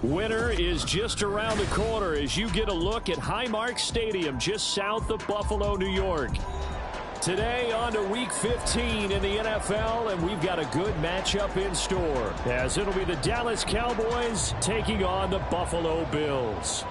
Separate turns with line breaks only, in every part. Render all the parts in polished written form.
Winter is just around the corner as you get a look at Highmark Stadium just south of Buffalo, New York. Today on to Week 15 in the NFL, and we've got a good matchup in store as it'll be the Dallas Cowboys taking on the Buffalo Bills.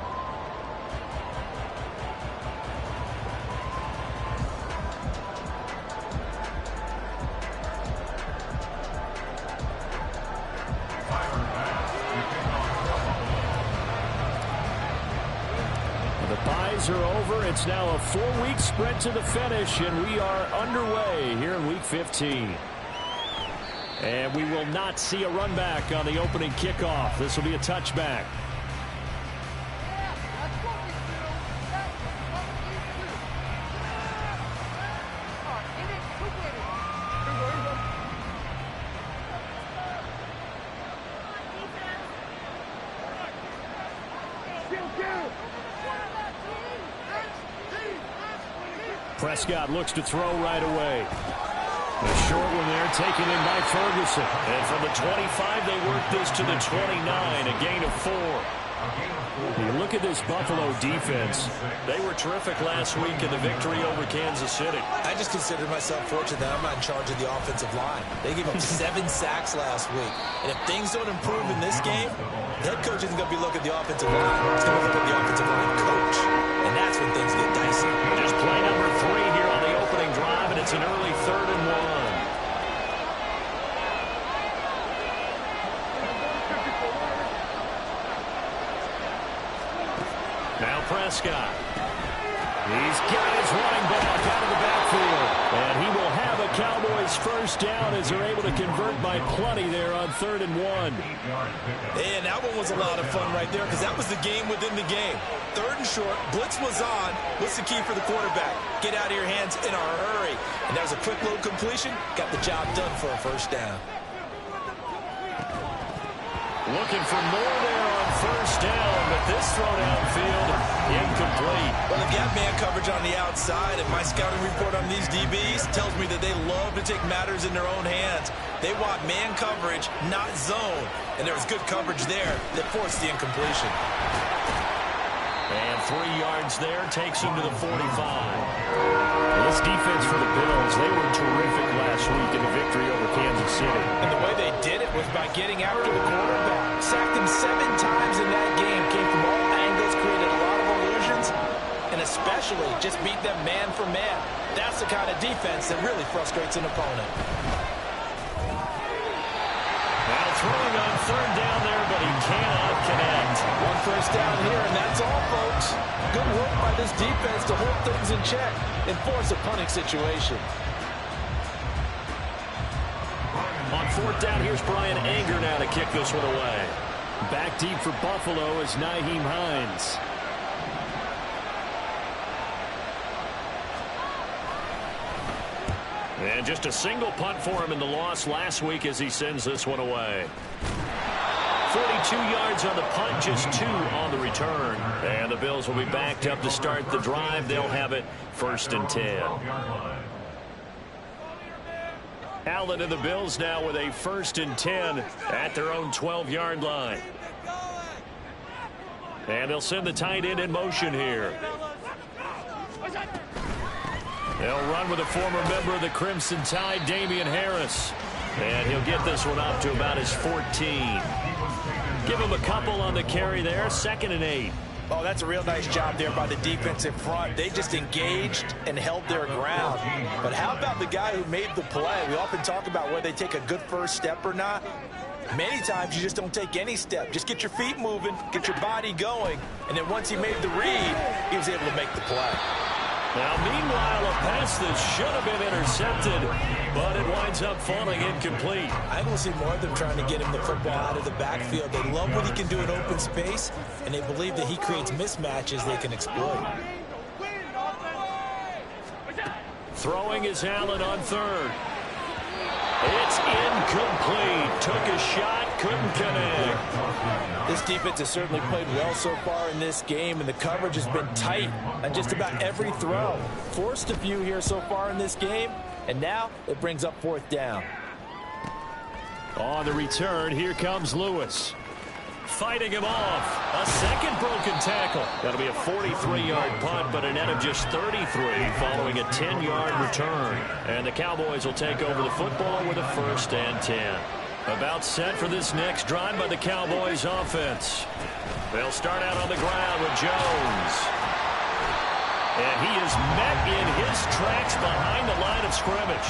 Are over. It's now a 4-week sprint to the finish, and we are underway here in Week 15. And we will not see a run back on the opening kickoff. This will be a touchback. Prescott looks to throw right away. A short one there taken in by Ferguson. And from the 25, they work this to the 29, a gain of 4. You look at this Buffalo defense. They were terrific last week in the victory over Kansas City.
I just consider myself fortunate that I'm not in charge of the offensive line. They gave up 7 sacks last week. And if things don't improve in this game, the head coach isn't going to be looking at the offensive line. He's going to look at the offensive line coach. And that's when things get dicey.
Just play number 3 here on the opening drive, and it's an early 3rd and 1. Now Prescott. He's got his running back out of the backfield. And he will have a Cowboys first down as they're able to convert by plenty there on 3rd and 1.
And that one was a lot of fun right there because that was the game within the game. 3rd and short, blitz was on. What's the key for the quarterback? Get out of your hands in a hurry. And that was a quick little completion. Got the job done for a first down.
Looking for more there on 1st down, but this throw downfield, incomplete.
Well, they've got man coverage on the outside, and my scouting report on these DBs tells me that they love to take matters in their own hands. They want man coverage, not zone. And there was good coverage there that forced the incompletion.
And 3 yards there takes him to the 45. This defense for the Bills, they were terrific last week in the victory over Kansas City.
And the way they did it was by getting after the quarterback. Sacked him 7 times in that game. Came from all angles, created a lot of illusions, and especially just beat them man for man. That's the kind of defense that really frustrates an opponent.
Now throwing on 3rd down there, but he cannot connect.
1 first down here, and that's all, folks. Good work by this defense to hold things in check and force a punting situation.
On 4th down, here's Brian Anger now to kick this one away. Back deep for Buffalo is Nyheim Hines. And just a single punt for him in the loss last week as he sends this one away. 42 yards on the punt, just 2 on the return. And the Bills will be backed up to start the drive. They'll have it 1st and 10. Allen and the Bills now with a 1st and 10 at their own 12-yard line. And they'll send the tight end in motion here. They'll run with a former member of the Crimson Tide, Damian Harris. And he'll get this one up to about his 14. Give him a couple on the carry there, 2nd and 8.
Oh, that's a real nice job there by the defensive front. They just engaged and held their ground. But how about the guy who made the play? We often talk about whether they take a good first step or not. Many times you just don't take any step. Just get your feet moving, get your body going, and then once he made the read, he was able to make the play.
Now, meanwhile, a pass that should have been intercepted, but it winds up falling incomplete.
I will see more of them trying to get him the football out of the backfield. They love what he can do in open space, and they believe that he creates mismatches they can exploit.
Throwing is Allen on 3rd. It's incomplete. Took a shot, couldn't connect.
This defense has certainly played well so far in this game, and the coverage has been tight on just about every throw. Forced a few here so far in this game, and now it brings up 4th down.
On the return, here comes Lewis. Fighting him off. A second broken tackle. That'll be a 43-yard punt, but a net of just 33 following a 10-yard return. And the Cowboys will take over the football with a 1st and 10. About set for this next drive by the Cowboys offense. They'll start out on the ground with Jones. And he is met in his tracks behind the line of scrimmage.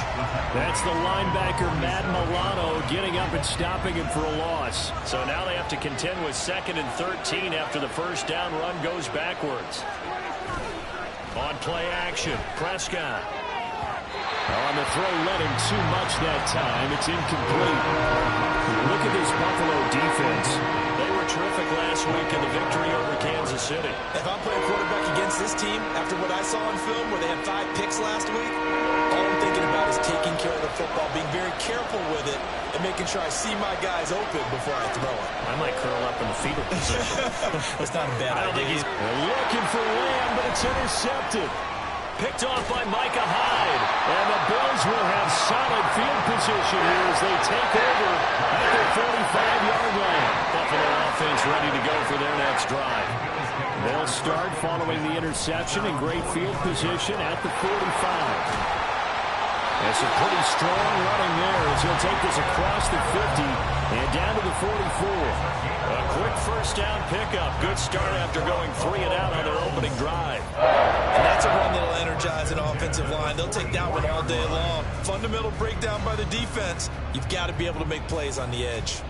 That's the linebacker, Madden getting up and stopping him for a loss. So now they have to contend with 2nd and 13 after the first down run goes backwards. On play action, Prescott. On the throw, let him too much that time. It's incomplete. Look at this Buffalo defense. They were terrific last week in the victory over Kansas City.
If I'm playing quarterback against this team, after what I saw on film where they had 5 picks last week, all I'm thinking about is taking care of the football, being very careful with it, and making sure I see my guys open before I throw it.
I might curl up in the fetal position.
That's not a bad idea.
I don't think he's looking for Lamb, but it's intercepted. Picked off by Micah Hyde. And the Bills will have solid field position here as they take over at their 45-yard line. Buffalo offense ready to go for their next drive. They'll start following the interception in great field position at the 45. That's a pretty strong running there as he'll take this across the 50 and down to the 44. A quick first down pickup. Good start after going 3 and out on their opening drive.
And that's a run that'll energize an offensive line. They'll take that one all day long. Fundamental breakdown by the defense. You've got to be able to make plays on the edge.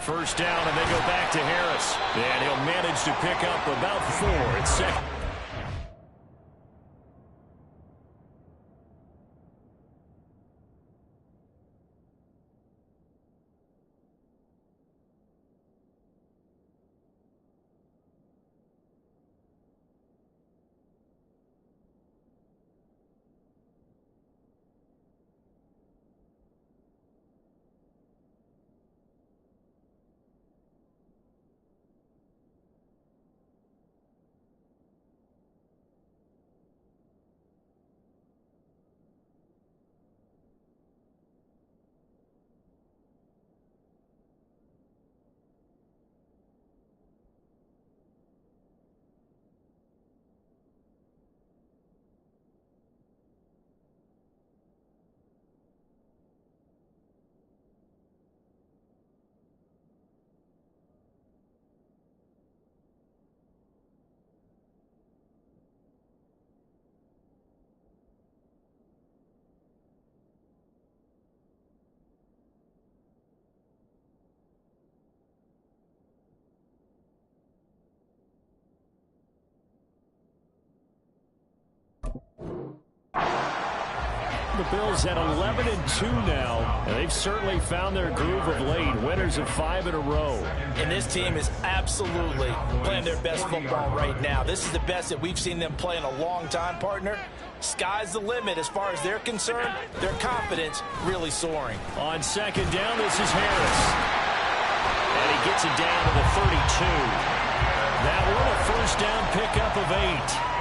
First down, and they go back to Harris. And he'll manage to pick up about 4 at 2nd. The Bills at 11-2 now, and they've certainly found their groove of late. Winners of 5 in a row.
And this team is absolutely playing their best football right now. This is the best that we've seen them play in a long time, partner. Sky's the limit as far as they're concerned. Their confidence really soaring.
On 2nd down, this is Harris. And he gets it down to the 32. That one a first down pickup of 8.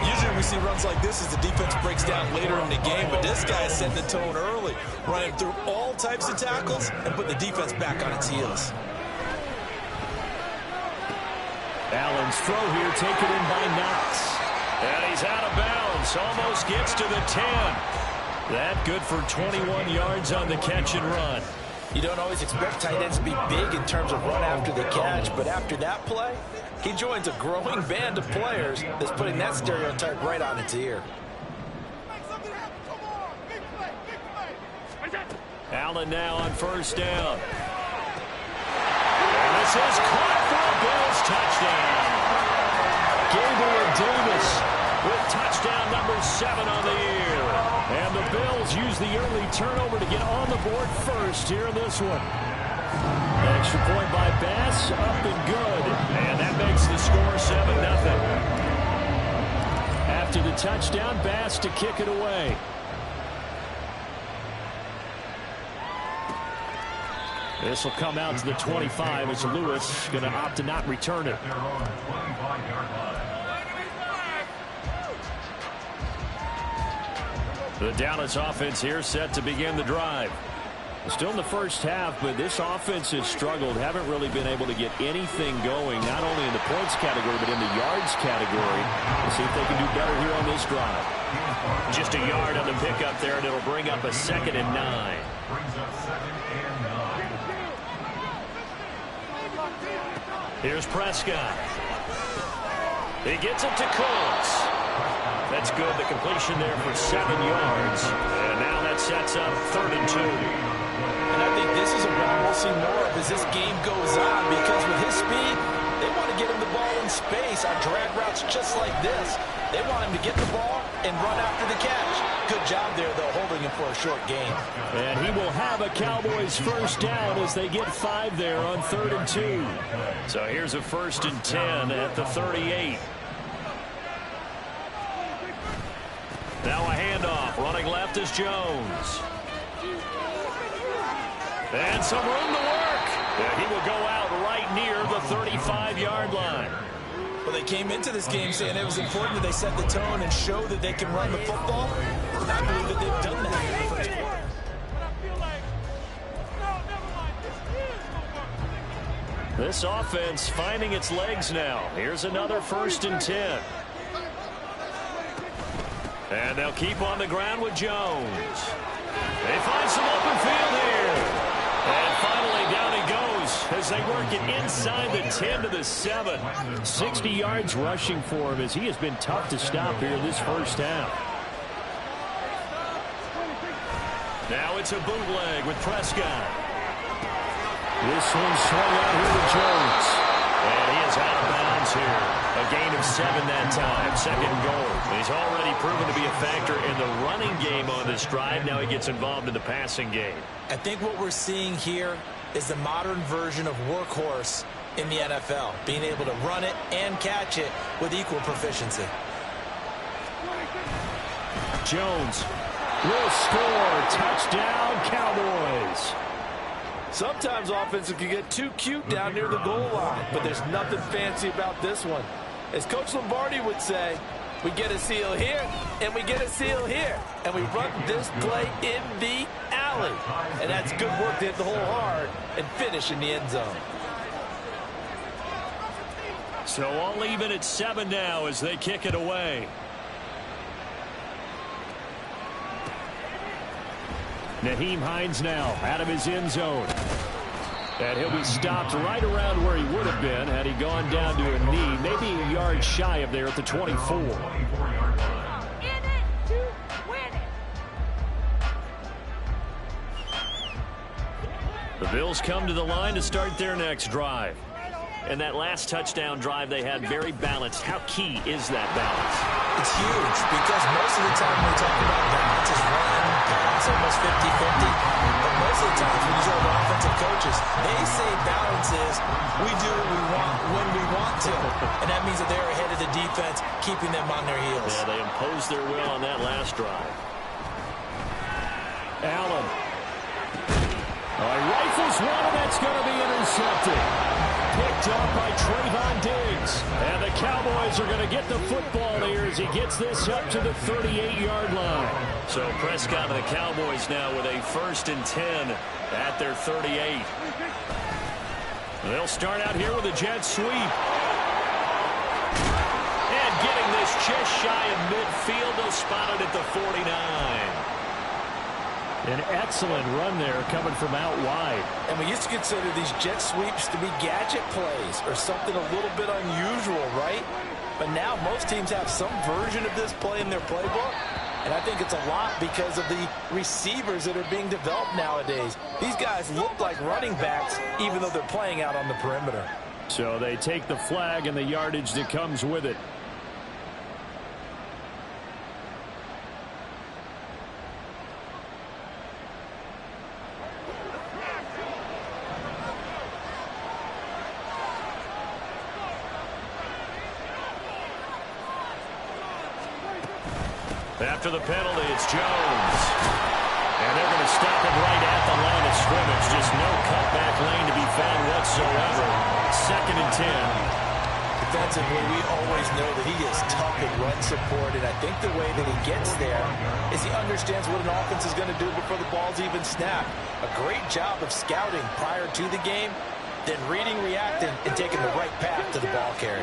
Usually we see runs like this as the defense breaks down later in the game, but this guy is setting the tone early, running through all types of tackles and putting the defense back on its heels.
Allen's throw here taken in by Knox. And he's out of bounds, almost gets to the 10. That good for 21 yards on the catch and run.
You don't always expect tight ends to be big in terms of run after the catch, but after that play, he joins a growing band of players that's putting that stereotype right on its ear.
Allen now on first down. And this is caught for a Bills touchdown. Gabriel Davis with touchdown number 7 on the year. And the Bills use the early turnover to get on the board first here in this one. Extra point by Bass, up and good. And that makes the score 7-0. After the touchdown, Bass to kick it away. This will come out to the 25 as Lewis going to opt to not return it. The Dallas offense here set to begin the drive. Still in the first half, but this offense has struggled. Haven't really been able to get anything going, not only in the points category, but in the yards category. We'll see if they can do better here on this drive. Just a yard on the pickup there, and it'll bring up a 2nd and 9. Here's Prescott. He gets it to Coates. That's good. The completion there for 7 yards. And now that sets up 3rd and 2.
And I think this is a one we'll see more of as this game goes on, because with his speed, they want to get him the ball in space on drag routes just like this. They want him to get the ball and run after the catch. Good job there, though, holding him for a short gain.
And he will have a Cowboys first down as they get 5 there on 3rd and 2. So here's a 1st and 10 at the 38. Now a handoff. Running left is Jones. And some room to work. And he will go out right near the 35-yard line.
Well, they came into this game saying it was important that they set the tone and show that they can run the football. I believe that they've done that in the first quarter.
This offense finding its legs now. Here's another 1st and 10. And they'll keep on the ground with Jones. They find some open field here. And finally down he goes as they work it inside the 10 to the 7. 60 yards rushing for him as he has been tough to stop here this first half. Now it's a bootleg with Prescott. This one swung out here to Jones. And he is out of bounds here. A gain of 7 that time. 2nd goal. He's already proven to be a factor in the running game on this drive. Now he gets involved in the passing game.
I think what we're seeing here is the modern version of workhorse in the NFL. Being able to run it and catch it with equal proficiency.
Jones will score. Touchdown, Cowboys.
Sometimes offenses can get too cute down near the goal line, but there's nothing fancy about this one. As Coach Lombardi would say, we get a seal here, and we get a seal here, and we run this play in the alley. And that's good work to hit the hole hard and finish in the end zone.
So all even at 7 now as they kick it away. Nyheim Hines now out of his end zone. And he'll be stopped right around where he would have been had he gone down to a knee, maybe a yard shy of there at the 24.
In it to win it.
The Bills come to the line to start their next drive. And that last touchdown drive they had very balanced. How key is that balance?
It's huge because most of the time when we talk about balance is run, pass, almost 50-50. But most of the times when you talk about offensive coaches, they say balance is we do what we want when we want to. And that means that they're ahead of the defense, keeping them on their heels.
Yeah, they imposed their will on that last drive. Allen. Rifles one, and that's going to be intercepted. Picked up by Trayvon Diggs. And the Cowboys are going to get the football here as he gets this up to the 38-yard line. So Prescott and the Cowboys now with a 1st and 10 at their 38. They'll start out here with a jet sweep. And getting this just shy of midfield, they'll spot it at the 49. An excellent run there coming from out wide.
And we used to consider these jet sweeps to be gadget plays or something a little bit unusual, right? But now most teams have some version of this play in their playbook. And I think it's a lot because of the receivers that are being developed nowadays. These guys look like running backs even though they're playing out on the perimeter.
So they take the flag and the yardage that comes with it. After the penalty, it's Jones. And they're going to stop him right at the line of scrimmage. Just no cutback lane to be found whatsoever. 2nd and 10.
If
defensively, we always know that he is tough in run support, and I think the way that he gets there is he understands what an offense is going to do before the ball's even snapped. A great job of scouting prior to the game, then reading, reacting, and taking the right path to the ball carrier.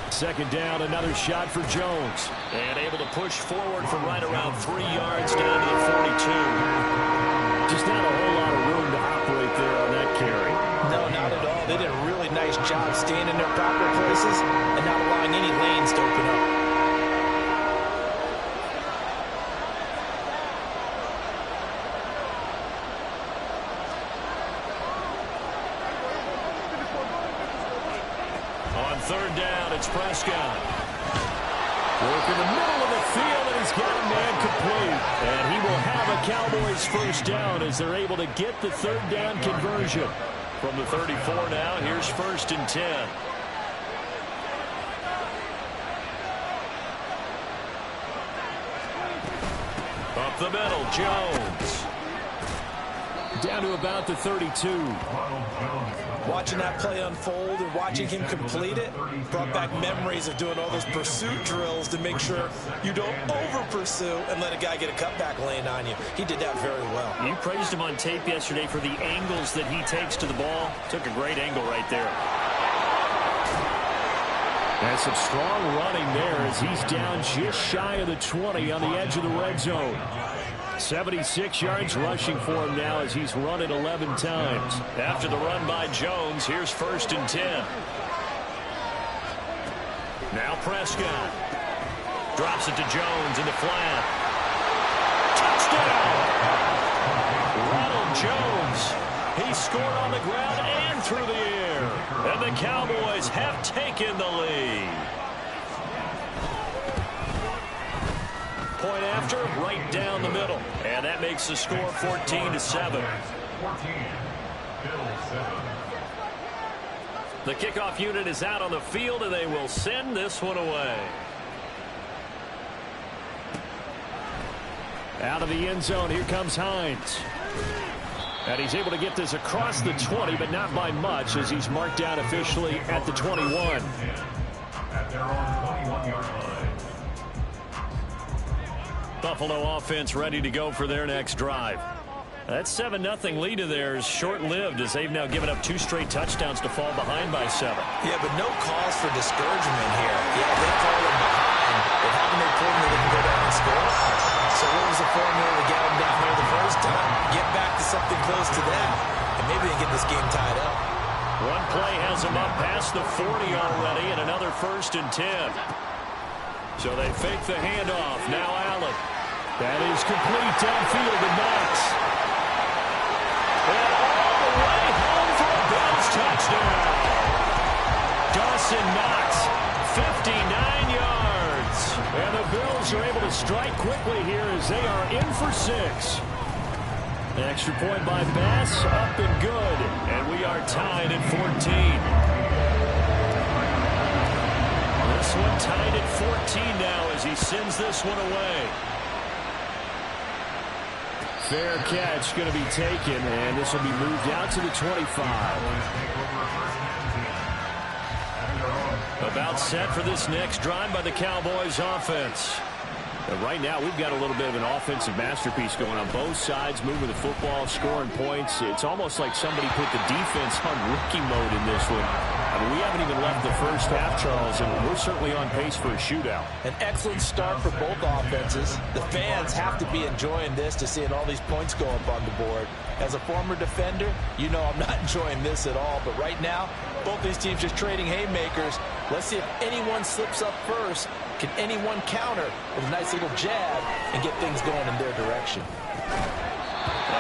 Second down, another shot for Jones. And able to push forward from right around 3 yards down to the 42. Just not a whole lot of room to operate there on that carry.
No, not at all. They did a really nice job staying in their proper places and not allowing any lanes to open up.
On third down, it's Prescott. Work in the middle of the field, and he's got a man complete. And he will have a Cowboys first down as they're able to get the third down conversion. From the 34 now, here's 1st and 10. Up the middle, Jones. Down to about the 32.
Watching that play unfold and watching him complete it brought back memories of doing all those pursuit drills to make sure you don't over-pursue and let a guy get a cutback lane on you. He did that very well.
You praised him on tape yesterday for the angles that he takes to the ball. Took a great angle right there. And some strong running there as he's down just shy of the 20 on the edge of the red zone. 76 yards rushing for him now as he's run it 11 times. After the run by Jones, here's 1st and 10. Now Prescott. Drops it to Jones in the flat. Touchdown! Ronald Jones. He scored on the ground and through the air. And the Cowboys have taken the lead. Point after, right down the middle. And that makes the score 14-7. The kickoff unit is out on the field, and they will send this one away. Out of the end zone, here comes Hines. And he's able to get this across the 20, but not by much, as he's marked down officially at the 21. At their own 21-yard line. Buffalo offense ready to go for their next drive. That 7-0 lead of theirs short-lived as they've now given up 2 straight touchdowns to fall behind by 7.
Yeah, but no cause for discouragement here. Yeah, they've fallen behind, but haven't they proven that they can go down and score? So what was the formula to get them down here the first time? Get back to something close to that, and maybe they get this game tied up.
One play has them up past the 40 already, and another 1st and 10. So they fake the handoff. Now Allen. That is complete downfield to Knox. And all the way home for a Bills touchdown. Dawson Knox, 59 yards. And the Bills are able to strike quickly here as they are in for 6. An extra point by Bass, up and good. And we are tied at 14. This one tied at 14 now as he sends this one away. Fair catch going to be taken, and this will be moved out to the 25. About set for this next drive by the Cowboys offense. But right now, we've got a little bit of an offensive masterpiece going on both sides, moving the football, scoring points. It's almost like somebody put the defense on rookie mode in this one. I mean, we haven't even left the first half, Charles, and we're certainly on pace for a shootout.
An excellent start for both offenses. The fans have to be enjoying this to seeing all these points go up on the board. As a former defender, you know I'm not enjoying this at all. But right now, both these teams just trading haymakers. Let's see if anyone slips up first. Can anyone counter with a nice little jab and get things going in their direction?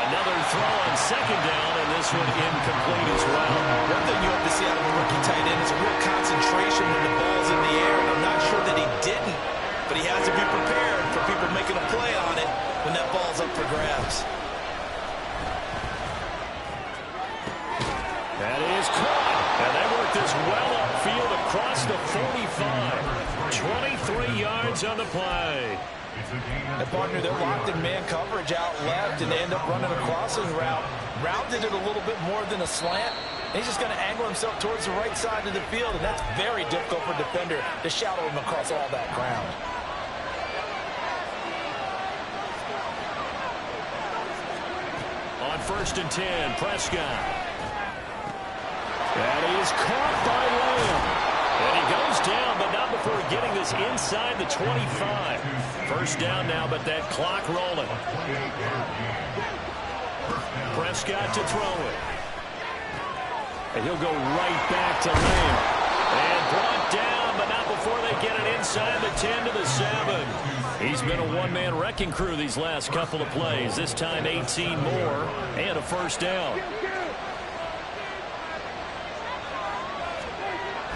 Another throw on second down, and this one incomplete as well.
One thing you have to see out of a rookie tight end is a real concentration when the ball's in the air, and I'm not sure that he didn't, but he has to be prepared for people making a play on it when that ball's up for grabs.
That is caught, and they work this well upfield across the 45. 23 yards on the play.
And partner, they're locked in man coverage out left, and they end up running a crossing route. Rounded it a little bit more than a slant, He's just going to angle himself towards the right side of the field, and that's very difficult for a defender to shadow him across all that ground.
On 1st and 10, Prescott. And he is caught by Lamb. And he goes down, but not before getting this inside the 25. First down now, but that clock rolling. Prescott to throw it. And he'll go right back to Lamb. And brought down, but not before they get it inside the 10 to the 7. He's been a one-man wrecking crew these last couple of plays. This time 18 more and a first down.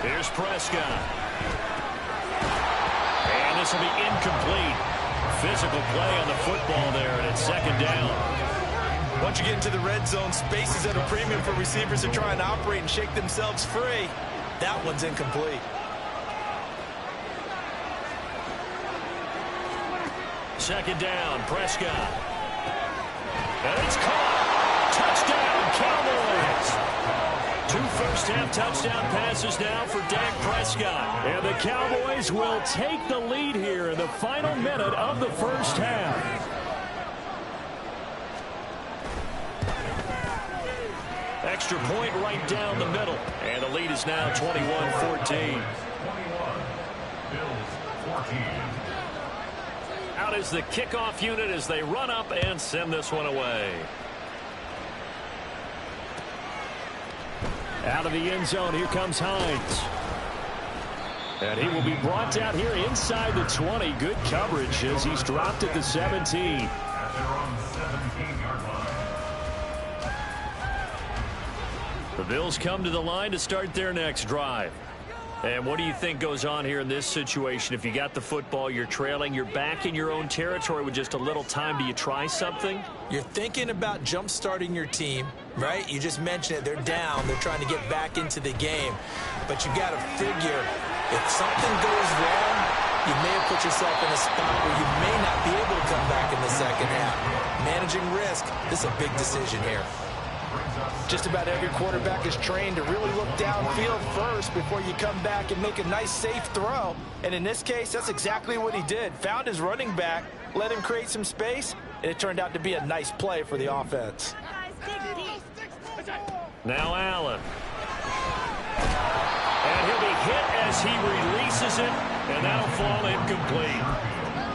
Here's Prescott. And this will be incomplete. Physical play on the football there, and it's 2nd down.
Once you get into the red zone, space is at a premium for receivers to try and operate and shake themselves free. That one's incomplete.
Second down, Prescott. And it's caught. Touchdown, Cowboys. 2 first-half touchdown passes now for Dak Prescott. And the Cowboys will take the lead here in the final minute of the first half. Extra point right down the middle. And the lead is now 21-14. Out is the kickoff unit as they run up and send this one away. Out of the end zone, here comes Hines. And he will be brought down here inside the 20. Good coverage as he's dropped at the 17. The Bills come to the line to start their next drive. And what do you think goes on here in this situation? If you got the football, you're trailing, you're back in your own territory with just a little time. Do you try something?
You're thinking about jump-starting your team, right? You just mentioned it. They're down. They're trying to get back into the game. But you got to figure, if something goes wrong, you may have put yourself in a spot where you may not be able to come back in the second half. Managing risk, this is a big decision here. Just about every quarterback is trained to really look downfield first before you come back and make a nice, safe throw. And in this case, that's exactly what he did. Found his running back, let him create some space, and it turned out to be a nice play for the offense.
Now Allen. And he'll be hit as he releases it, and that'll fall incomplete.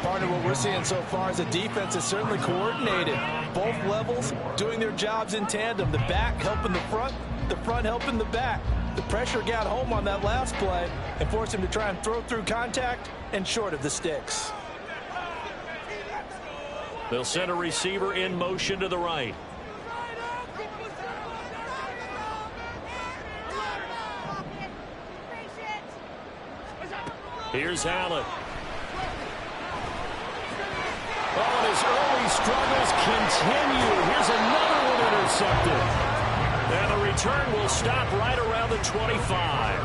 Partner, what we're seeing so far is the defense is certainly coordinated. Both levels doing their jobs in tandem. The back helping the front helping the back. The pressure got home on that last play and forced him to try and throw through contact and short of the sticks.
They'll send a receiver in motion to the right. Here's Allen. Oh, and his early struggles continue. Here's another one intercepted. And the return will stop right around the 25.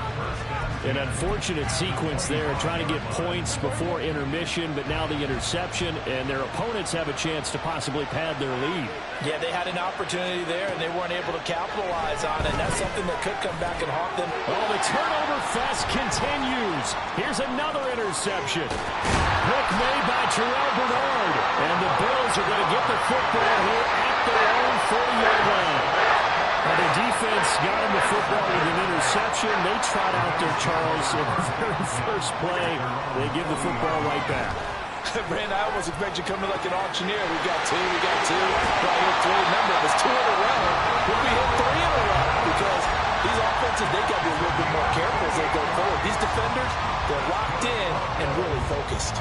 An unfortunate sequence there, trying to get points before intermission, but now the interception, and their opponents have a chance to possibly pad their lead.
Yeah, they had an opportunity there, and they weren't able to capitalize on it. That's something that could come back and haunt them.
Oh, the turnover fest continues. Here's another interception. Pick made by Terrell Bernard. And the Bills are going to get the football here at their own 40-yard line. And the defense got him the football with an interception. They trot out there, Charles, in the very first play. They give the football right back.
Brand, I almost expect you coming like an auctioneer. We got two. Right here, 3. Remember, it was 2 in a row. We'll be hit 3 in a row because these offenses, they got to be a little bit more careful as they go forward. These defenders, they're locked in and really focused.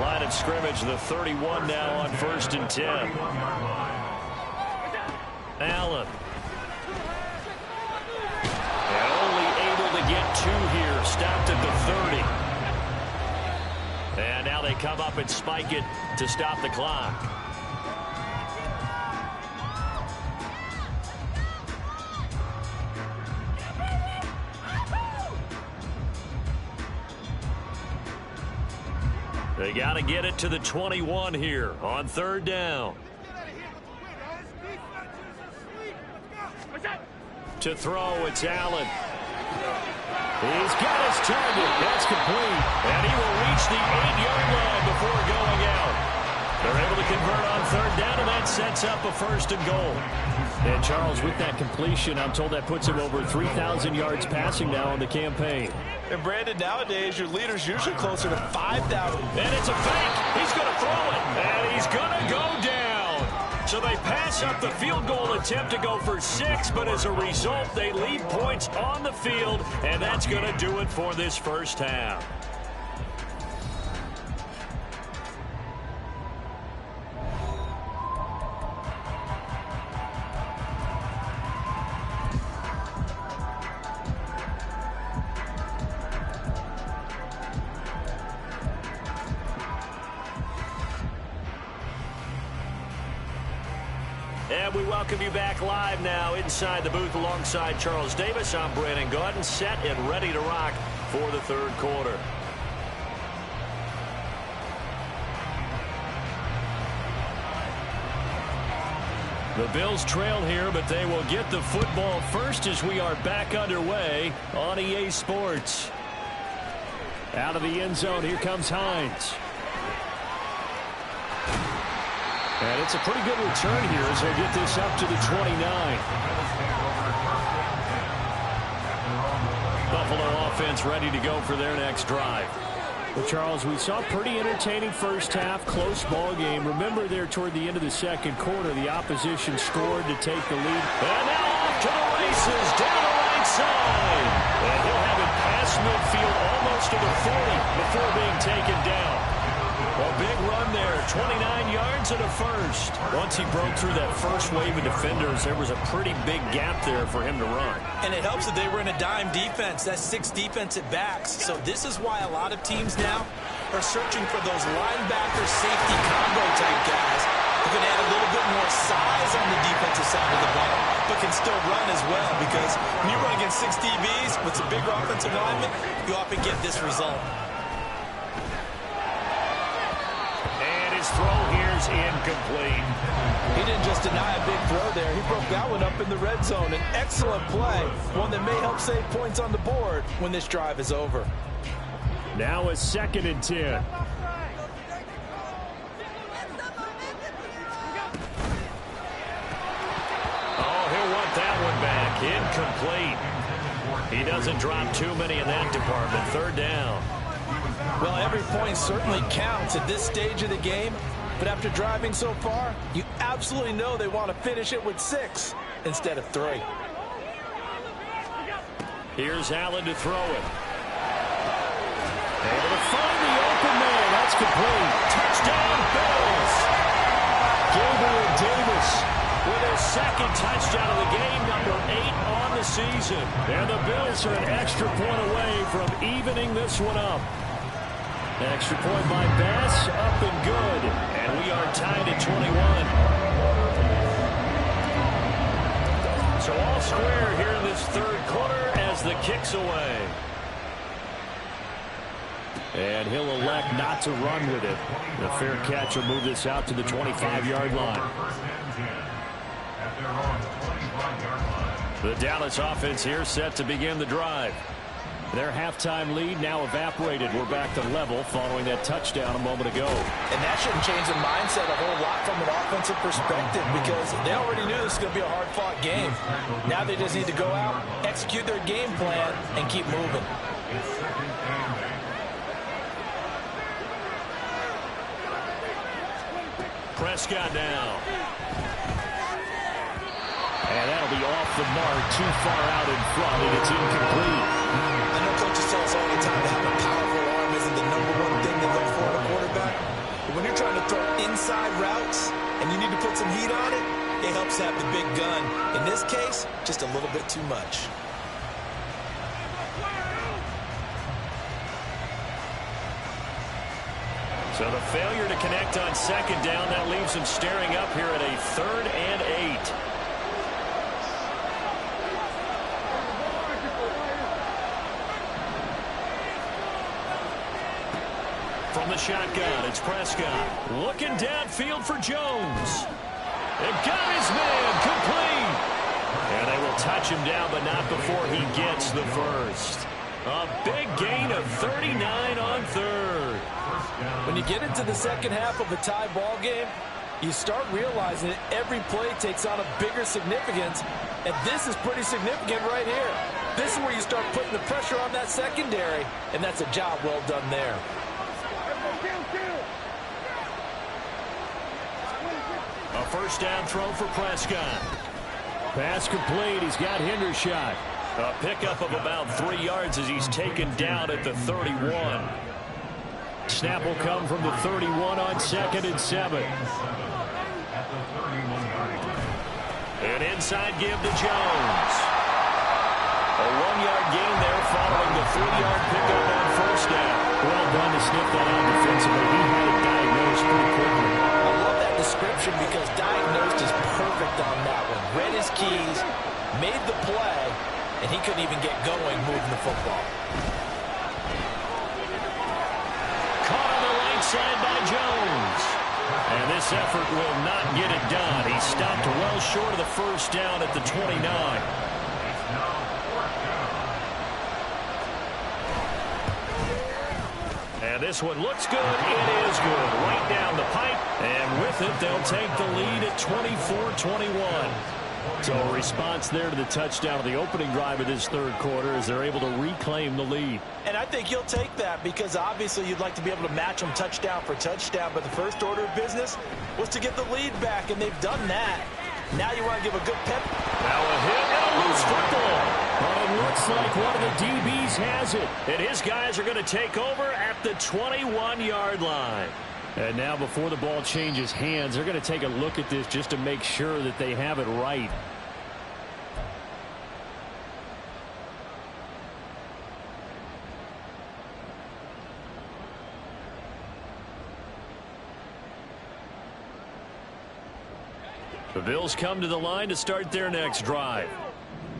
Line of scrimmage, the 31 now on 1st and 10. Allen. And only able to get 2 here. Stopped at the 30. And now they come up and spike it to stop the clock. They got to get it to the 21 here on 3rd down. To throw, it's Allen. He's got his target. That's complete. And he will reach the 8-yard line before going out. They're able to convert on third down, and that sets up a 1st and goal. And Charles, with that completion, I'm told that puts him over 3,000 yards passing now on the campaign.
And Brandon, nowadays, your leader's usually closer to 5,000.
And it's a fake. He's going to throw it. And he's going to go down. So they pass up the field goal attempt to go for 6, but as a result, they leave points on the field, and that's going to do it for this first half. And we welcome you back live now inside the booth alongside Charles Davis. I'm Brandon Gaudin, set and ready to rock for the third quarter. The Bills trail here, but they will get the football first as we are back underway on EA Sports. Out of the end zone, here comes Hines. And it's a pretty good return here as they get this up to the 29. Buffalo offense ready to go for their next drive. Well, Charles, we saw a pretty entertaining first half, close ball game. Remember there toward the end of the second quarter, the opposition scored to take the lead. And now off to the races, down the right side. And he'll have it past midfield almost to the 40 before being taken down. A big run there, 29 yards and a first. Once he broke through that first wave of defenders, there was a pretty big gap there for him to run.
And it helps that they were in a dime defense. That's 6 defensive backs. So this is why a lot of teams now are searching for those linebacker safety combo type guys who can add a little bit more size on the defensive side of the ball, but can still run as well. Because when you run against 6 DBs with some bigger offensive linemen, you often get this result.
His throw here's incomplete.
He didn't just deny a big throw there. He broke that one up in the red zone. An excellent play, one that may help save points on the board when this drive is over.
Now a 2nd and 10. Oh, he'll want that one back. Incomplete. He doesn't drop too many in that department. 3rd down.
Well, every point certainly counts at this stage of the game, but after driving so far, you absolutely know they want to finish it with 6 instead of 3.
Here's Allen to throw it. Able to find the open man. That's complete. Touchdown, Bills. Gabriel Davis with his 2nd touchdown of the game, number 8 on the season. And the Bills are an extra point away from evening this one up. Extra point by Bass, up and good. And we are tied at 21. So all square here in this third quarter as the kick's away. And he'll elect not to run with it. The fair catch will move this out to the 25-yard line. The Dallas offense here set to begin the drive. Their halftime lead now evaporated. We're back to level following that touchdown a moment ago.
And that shouldn't change the mindset a whole lot from an offensive perspective because they already knew this was going to be a hard-fought game. Now they just need to go out, execute their game plan, and keep moving.
Prescott now. And that'll be off the mark, too far out in front, and it's incomplete.
I know coaches tell us all the time that having a powerful arm isn't the #1 thing to look for in a quarterback. But when you're trying to throw inside routes and you need to put some heat on it, it helps to have the big gun. In this case, just a little bit too much.
So the failure to connect on 2nd down, that leaves them staring up here at a 3rd and 8. From the shotgun, it's Prescott. Looking downfield for Jones. They've got his man complete. And they will touch him down, but not before he gets the first. A big gain of 39 on third.
When you get into the second half of a tie ball game, you start realizing that every play takes on a bigger significance, and this is pretty significant right here. This is where you start putting the pressure on that secondary, and that's a job well done there.
A first down throw for Prescott. Pass complete. He's got Hendershot. A pickup of about 3 yards as he's taken down at the 31. Snap will come from the 31 on 2nd and 7. An inside give to Jones. A 1-yard gain there following the 3-yard pickup on first down. Well done to sniff that out defensively. He had it diagnosed pretty quickly.
I love that description because diagnosed is perfect on that one. Read his keys, made the play, and he couldn't even get going moving the football.
Caught on the right side by Jones. And this effort will not get it done. He stopped well short of the first down at the 29. And this one looks good. It is good. Right down the pipe. And with it, they'll take the lead at 24-21. So a response there to the touchdown of the opening drive of this third quarter as they're able to reclaim the lead.
And I think you'll take that because obviously you'd like to be able to match them touchdown for touchdown. But the first order of business was to get the lead back, and they've done that. Now you want to give a good pep.
Now a hit and a loose football. But it looks like one of the DBs has it. And his guys are going to take over at the 21-yard line. And now before the ball changes hands, they're going to take a look at this just to make sure that they have it right. The Bills come to the line to start their next drive.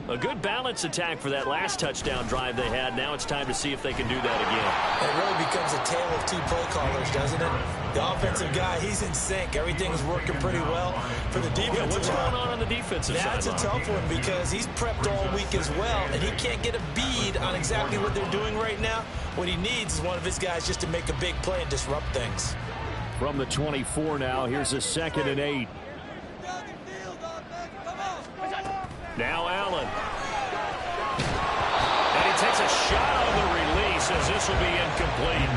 A good balance attack for that last touchdown drive they had. Now it's time to see if they can do that again.
It really becomes a tale of two play callers, doesn't it? The offensive guy, he's in sync. Everything's working pretty well. For the defensive
what's going on the defensive side?
That's a tough one because he's prepped all week as well, and he can't get a bead on exactly what they're doing right now. What he needs is one of his guys just to make a big play and disrupt things.
From the 24 now, here's a 2nd and 8. Now Allen. And he takes a shot on the release as this will be incomplete.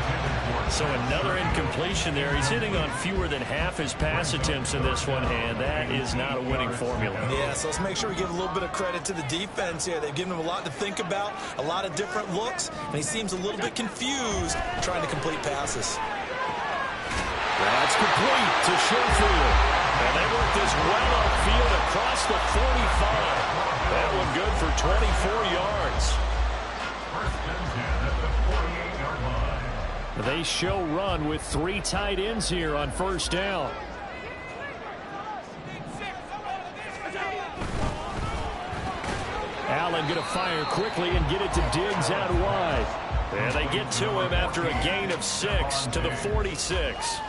So another incompletion there. He's hitting on fewer than half his pass attempts in this one, and that is not a winning formula.
Yeah, so let's make sure we give a little bit of credit to the defense here. They've given him a lot to think about, a lot of different looks, and he seems a little bit confused trying to complete passes.
That's complete to Sherfield. And they work this well upfield across the 45. That one good for 24 yards. They show run with 3 tight ends here on first down. Allen going to fire quickly and get it to Diggs out wide. And they get to him after a gain of 6 to the 46.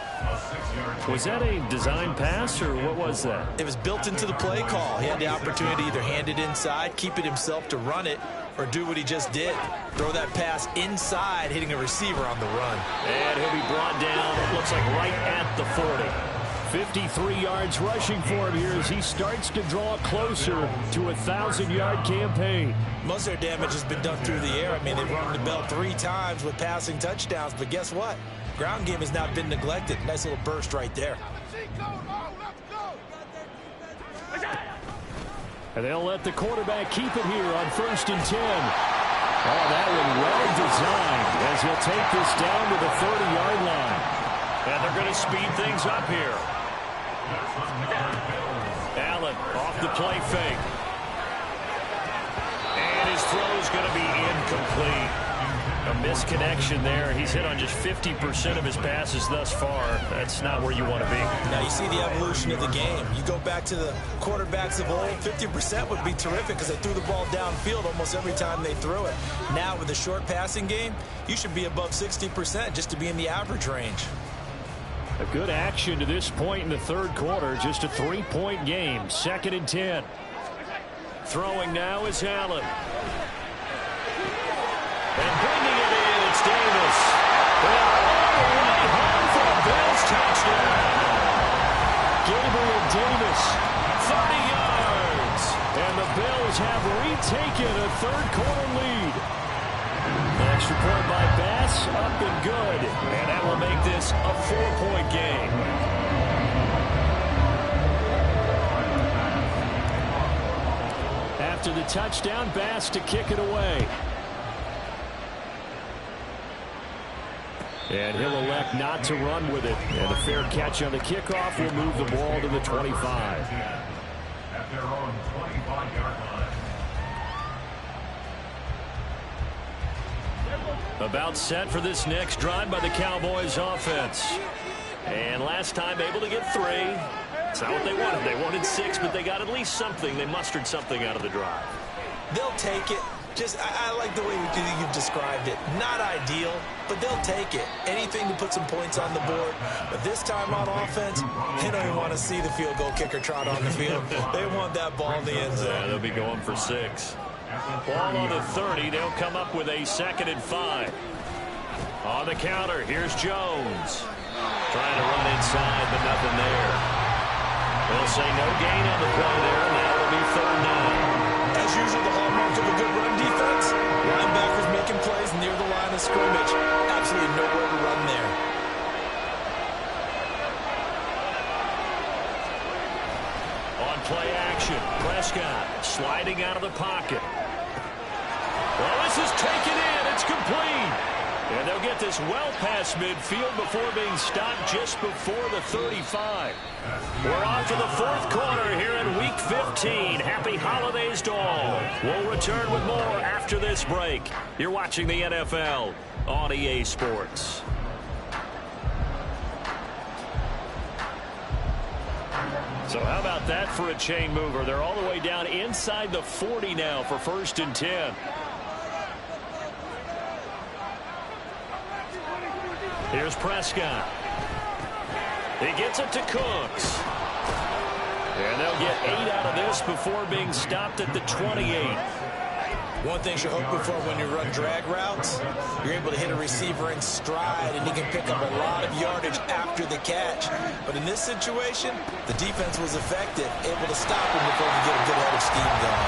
Was that a design pass, or what was that?
It was built into the play call. He had the opportunity to either hand it inside, keep it himself to run it, or do what he just did. Throw that pass inside, hitting a receiver on the run.
And he'll be brought down, it looks like right at the 40. 53 yards rushing for him here as he starts to draw closer to a 1,000-yard campaign.
Most of their damage has been done through the air. I mean, they've rung the bell 3 times with passing touchdowns, but guess what? Ground game has not been neglected. Nice little burst right there.
And they'll let the quarterback keep it here on 1st and 10. Oh, that one well designed as he'll take this down to the 30-yard line. And they're going to speed things up here. Allen off the play fake. And his throw is going to be incomplete. A misconnection there. He's hit on just 50% of his passes thus far. That's not where you want to be.
Now you see the evolution of the game. You go back to the quarterbacks of old, 50% would be terrific because they threw the ball downfield almost every time they threw it. Now with the short passing game, you should be above 60% just to be in the average range.
A good action to this point in the third quarter. Just a 3-point game. 2nd and 10. Throwing now is Allen. And bringing it in, it's Davis. And all the way home for a Bills touchdown. Gabriel Davis, 30 yards. And the Bills have retaken a third-quarter lead. Extra point by Bass, up and good. And that will make this a 4-point game. After the touchdown, Bass to kick it away. And he'll elect not to run with it. And a fair catch on the kickoff will move the ball to the 25.
At their own 25-yard line.
About set for this next drive by the Cowboys offense. And last time able to get 3. It's not what they wanted. They wanted 6, but they got at least something. They mustered something out of the drive.
They'll take it. I like the way you've described it. Not ideal, but they'll take it. Anything to put some points on the board. But this time on offense, they don't even want to see the field goal kicker trot on the field. They want that ball in the end zone.
Yeah, they'll be going for 6. Ball on the 30. They'll come up with a 2nd and 5. On the counter, here's Jones. Trying to run inside, but nothing there. They'll say no gain on the play there, and that will be 3rd down.
As usual, the hallmark of a good run defense, linebackers making plays near the line of scrimmage. Absolutely nowhere to run there.
On play action, Prescott sliding out of the pocket. Well, this is taken in. It's complete. And they'll get this well past midfield before being stopped just before the 35. We're on to the 4th quarter here in Week 15. Happy holidays to all. We'll return with more after this break. You're watching the NFL on EA Sports. So how about that for a chain mover? They're all the way down inside the 40 now for 1st and 10. Here's Prescott. He gets it to Cooks. And they'll get 8 out of this before being stopped at the 28.
One thing you're hoping for when you run drag routes, you're able to hit a receiver in stride, and he can pick up a lot of yardage after the catch. But in this situation, the defense was effective, able to stop him before he get a good head of steam going.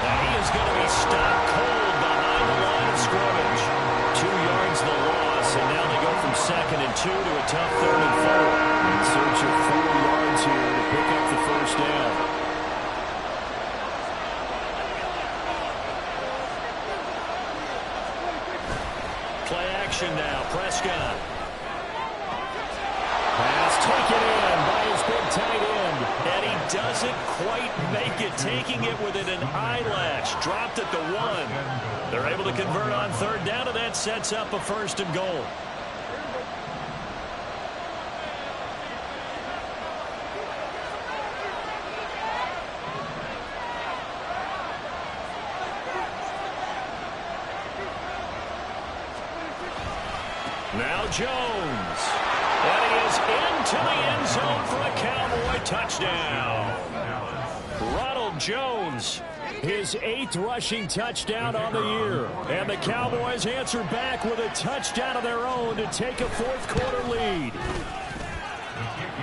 Now he is going to be stopped cold behind the line of scrimmage. 2 yards the loss, and now they go from 2nd and 2 to a tough 3rd and 4. In search of 4 yards here to pick up the 1st down. Play action now, Prescott. Pass taken in by his big tight end. And he doesn't quite make it, taking it within an eyelash. Dropped at the 1. They're able to convert on 3rd down, and that sets up a 1st and goal. Now Jones. And he is into the end zone for a Cowboy touchdown. Ronald Jones, his 8th rushing touchdown on the year. And the Cowboys answer back with a touchdown of their own to take a 4th quarter lead.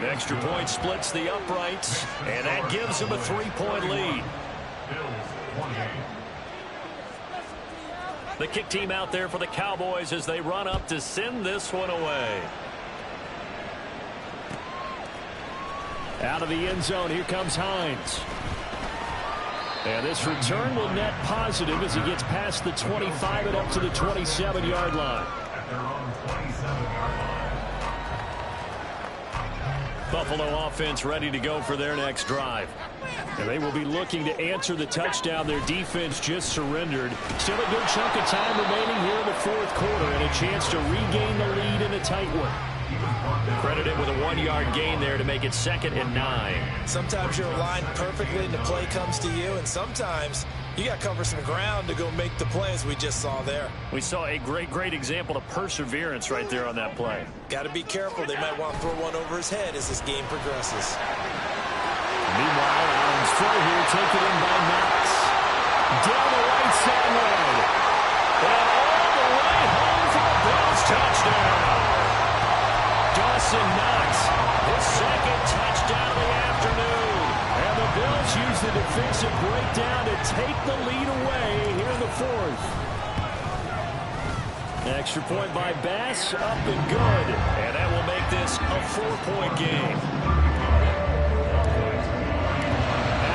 Extra point splits the uprights, and that gives them a 3-point lead. The kick team out there for the Cowboys as they run up to send this one away. Out of the end zone, here comes Hines. And this return will net positive as he gets past the 25 and up to the 27-yard line.
At their own 27-yard line.
Buffalo offense ready to go for their next drive. And they will be looking to answer the touchdown their defense just surrendered. Still a good chunk of time remaining here in the 4th quarter and a chance to regain the lead in a tight one. Credited with a 1-yard gain there to make it 2nd and 9.
Sometimes you're aligned perfectly and the play comes to you, and sometimes you got to cover some ground to go make the play, as we just saw there.
We saw a great example of perseverance right there on that play.
Got to be careful. They might want to throw one over his head as this game progresses.
Meanwhile, Allen's throw here taken in by Knox. Down the right sideline. And all the way home for the Bills touchdown. Dawson Knox, his second touchdown of the afternoon. And the Bills use the defensive breakdown to take the lead away here in the fourth. Extra point by Bass, up and good. And that will make this a 4-point game.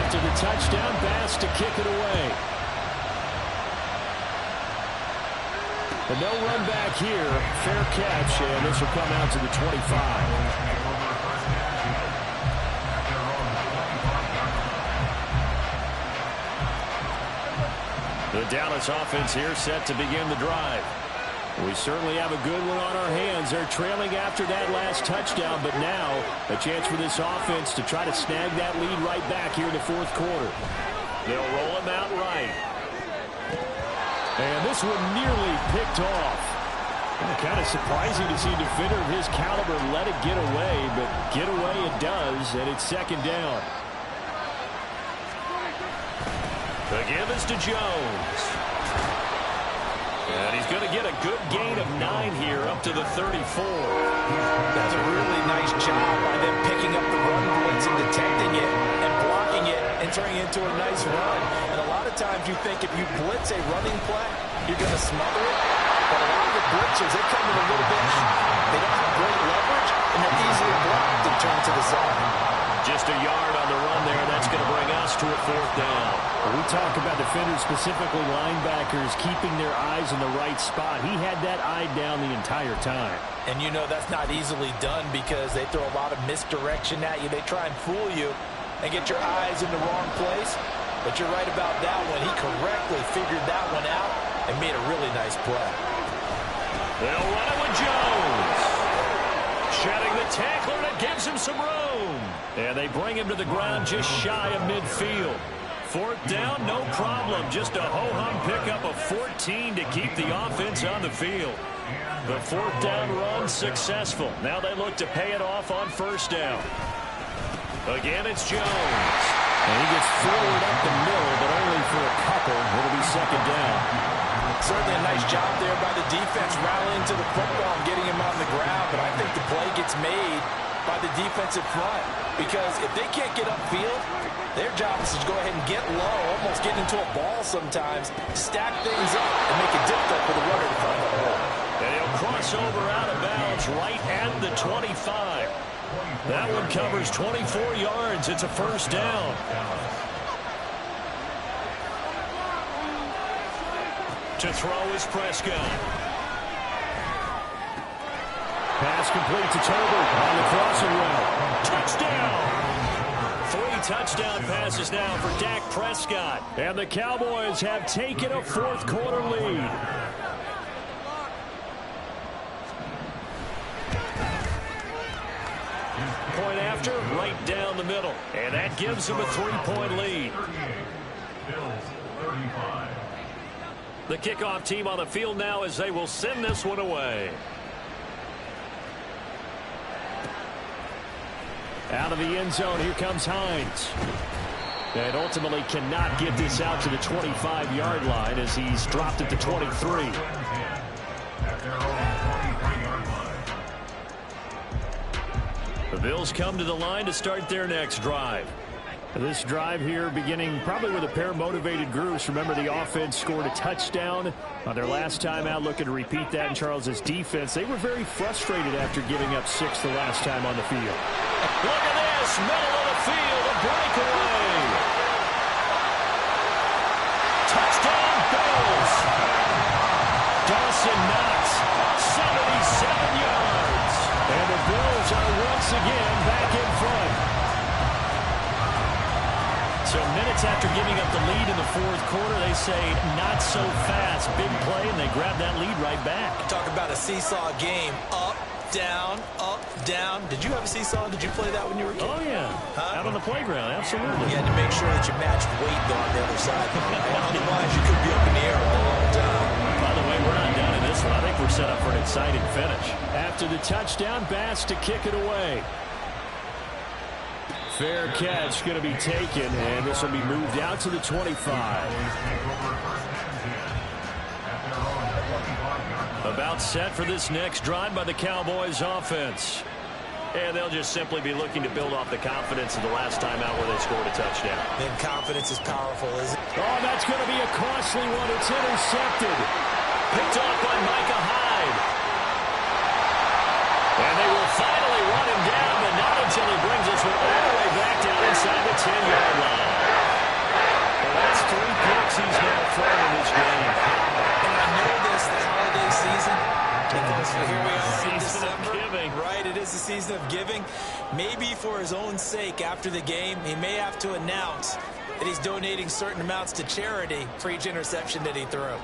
After the touchdown, Bass to kick it away. But no run back here. Fair catch, and this will come out to the 25. The Dallas offense here set to begin the drive. We certainly have a good one on our hands. They're trailing after that last touchdown, but now a chance for this offense to try to snag that lead right back here in the fourth quarter. They'll roll him out right. And this one nearly picked off. Kind of surprising to see a defender of his caliber let it get away, but get away it does, and it's second down. The give is to Jones. And he's going to get a good gain of 9 here up to the 34.
That's a really nice job by them picking up the run blitz and detecting it and blocking it and turning it into a nice run. And a lot of times you think if you blitz a running play, you're going to smother it. But a lot of the blitzers, they come in a little bit. They don't have great leverage, and they're easily blocked and turned to the side.
Just a yard on the run there. That's going to bring us to a fourth down. When we talk about defenders, specifically linebackers, keeping their eyes in the right spot. He had that eye down the entire time.
And you know that's not easily done because they throw a lot of misdirection at you. They try and fool you and get your eyes in the wrong place. But you're right about that one. He correctly figured that one out and made a really nice play.
They'll run it with Jones. Shedding the tackler, and it gives him some room. And they bring him to the ground just shy of midfield. Fourth down, no problem. Just a ho-hum pickup of 14 to keep the offense on the field. The fourth down run successful. Now they look to pay it off on first down. Again, it's Jones. And he gets forward up the middle, but only for a couple. It'll be second down.
Certainly a nice job there by the defense rallying to the football and getting him on the ground. But I think the play gets made by the defensive front. Because if they can't get upfield, their job is to go ahead and get low, almost get into a ball sometimes, stack things up, and make it difficult for the runner to find the hole.
And he'll cross over out of bounds right at the 25. That one covers 24 yards. It's a first down. To throw is Prescott. Pass complete to Tolbert on the crossing route. Touchdown! 3 touchdown passes now for Dak Prescott. And the Cowboys have taken a fourth quarter lead. Point after, right down the middle. And that gives them a 3-point lead. The kickoff team on the field now as they will send this one away. Out of the end zone, here comes Hines. And ultimately cannot get this out to the 25-yard line as he's dropped at the 23. The Bills come to the line to start their next drive. This drive here beginning probably with a pair of motivated groups. Remember, the offense scored a touchdown on their last time out, looking to repeat that in Charles's defense. They were very frustrated after giving up 6 the last time on the field. Look at this, middle of the field, a breakaway. Touchdown, Bills. Dawson Knox, 77 yards. And the Bills are once again back in front. So minutes after giving up the lead in the fourth quarter, they say not so fast. Big play, and they grab that lead right back.
Talk about a seesaw game. Up, down, up, down. Did you have a seesaw? Did you play that when you were a kid?
Oh, yeah. Out on the playground, absolutely.
You had to make sure that you matched weight, though, on the other side. Otherwise, you could be up in the air a long time.
By the way, we're not done in this one. I think we're set up for an exciting finish. After the touchdown, Bass to kick it away. Fair catch going to be taken, and this will be moved out to the 25. About set for this next drive by the Cowboys offense. And they'll just simply be looking to build off the confidence of the last time out where they scored a touchdown.
Then confidence is powerful, isn't it?
Oh, that's going to be a costly one. It's intercepted. Picked off by Micah Hyde. And they will finally run him down, but not until he brings us all the way back down inside the 10-yard line. Well, that's 3 picks he's now thrown in this game.
And I know this, the holiday season, because here we are in December. Right, it is the season of giving. Maybe for his own sake after the game, he may have to announce that he's donating certain amounts to charity for each interception that he threw.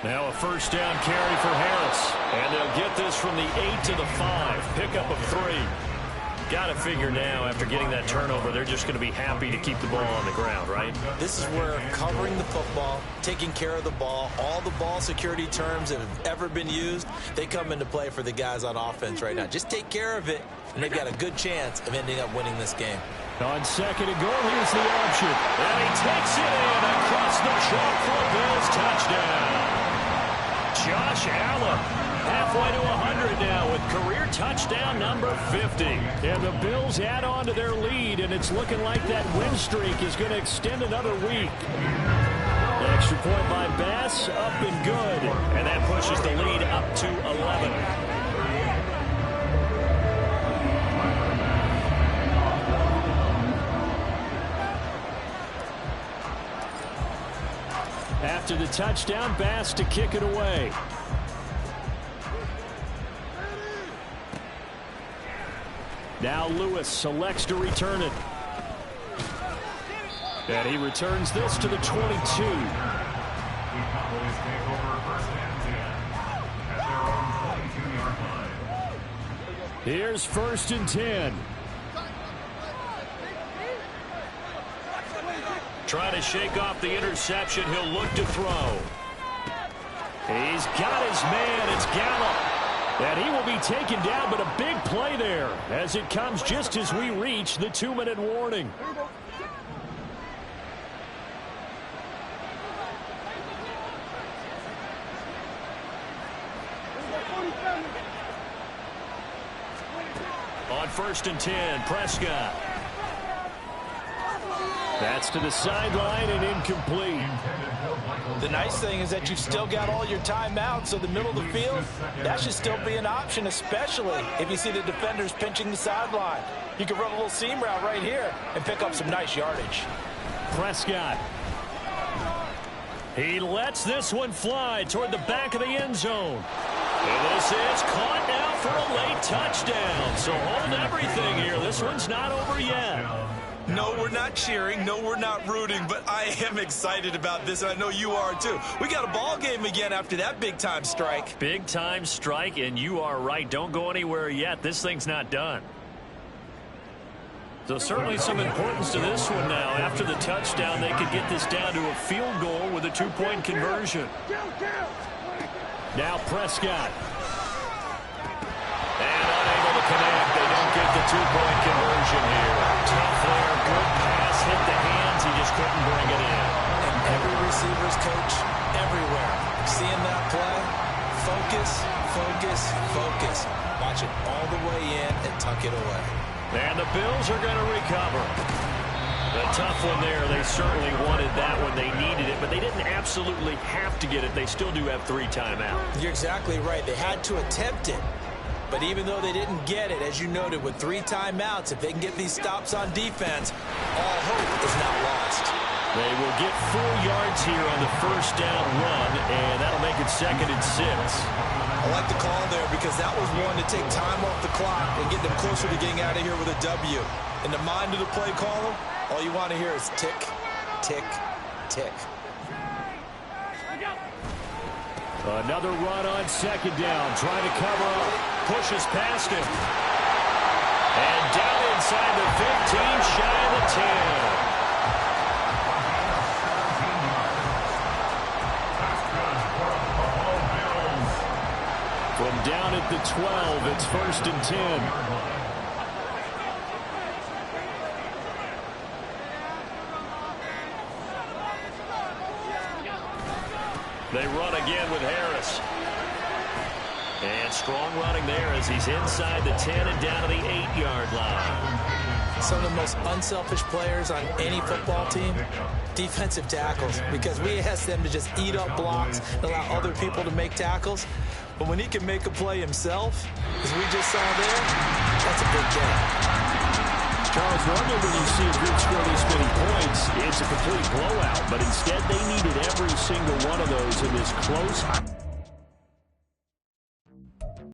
Now a first down carry for Harris. And they'll get this from the 8 to the 5. Pickup of 3. Got to figure now, after getting that turnover, they're just going to be happy to keep the ball on the ground, right?
This is where covering the football, taking care of the ball, all the ball security terms that have ever been used, they come into play for the guys on offense right now. Just take care of it, and they've got a good chance of ending up winning this game.
On second and goal, here's the option. And he takes it in across the chalk for a Bills touchdown. Josh Allen. Halfway to 100 now with career touchdown number 50. And the Bills add on to their lead, and it's looking like that win streak is going to extend another week. The extra point by Bass, up and good. And that pushes the lead up to 11. After the touchdown, Bass to kick it away. Now Lewis selects to return it. And he returns this to the 22. Here's 1st and 10. Trying to shake off the interception. He'll look to throw. He's got his man. It's Gallup. And he will be taken down, but a big play there as it comes just as we reach the 2-minute warning. On 1st and 10, Prescott. That's to the sideline and incomplete.
The nice thing is that you've still got all your timeouts, so the middle of the field, that should still be an option, especially if you see the defenders pinching the sideline. You can run a little seam route right here and pick up some nice yardage.
Prescott. He lets this one fly toward the back of the end zone. And this is caught now for a late touchdown. So hold everything here. This one's not over yet.
No, we're not cheering. No, we're not rooting. But I am excited about this, and I know you are too. We got a ball game again after that big-time strike.
Big-time strike, and you are right. Don't go anywhere yet. This thing's not done. So certainly some importance to this one now. After the touchdown, they could get this down to a field goal with a 2-point conversion. Now Prescott. And unable to connect. They don't get the 2-point conversion here. Tough there. Good pass. Hit the hands. He just couldn't bring it in.
And every receiver's coach everywhere. Seeing that play, focus, focus, focus. Watch it all the way in and tuck it away.
And the Bills are going to recover. A tough one there. They certainly wanted that one. They needed it, but they didn't absolutely have to get it. They still do have 3 timeouts.
You're exactly right. They had to attempt it. But even though they didn't get it, as you noted, with 3 timeouts, if they can get these stops on defense, all hope is not lost.
They will get 4 yards here on the first down run, and that'll make it 2nd and 6.
I like the call there because that was one to take time off the clock and get them closer to getting out of here with a W. In the mind of the play caller, all you want to hear is tick, tick, tick.
Another run on 2nd down, trying to cover up, pushes past him. And down inside the 15, shy of the 10. From down at the 12, it's 1st and 10. They run again with Harris. And strong running there as he's inside the 10 and down to the 8-yard line.
Some of the most unselfish players on any football team, defensive tackles, because we ask them to just eat up blocks and allow other people to make tackles. But when he can make a play himself, as we just saw there, that's a big game.
Charles, normally when you see a group score this many points, it's a complete blowout. But instead, they needed every single one of those in this close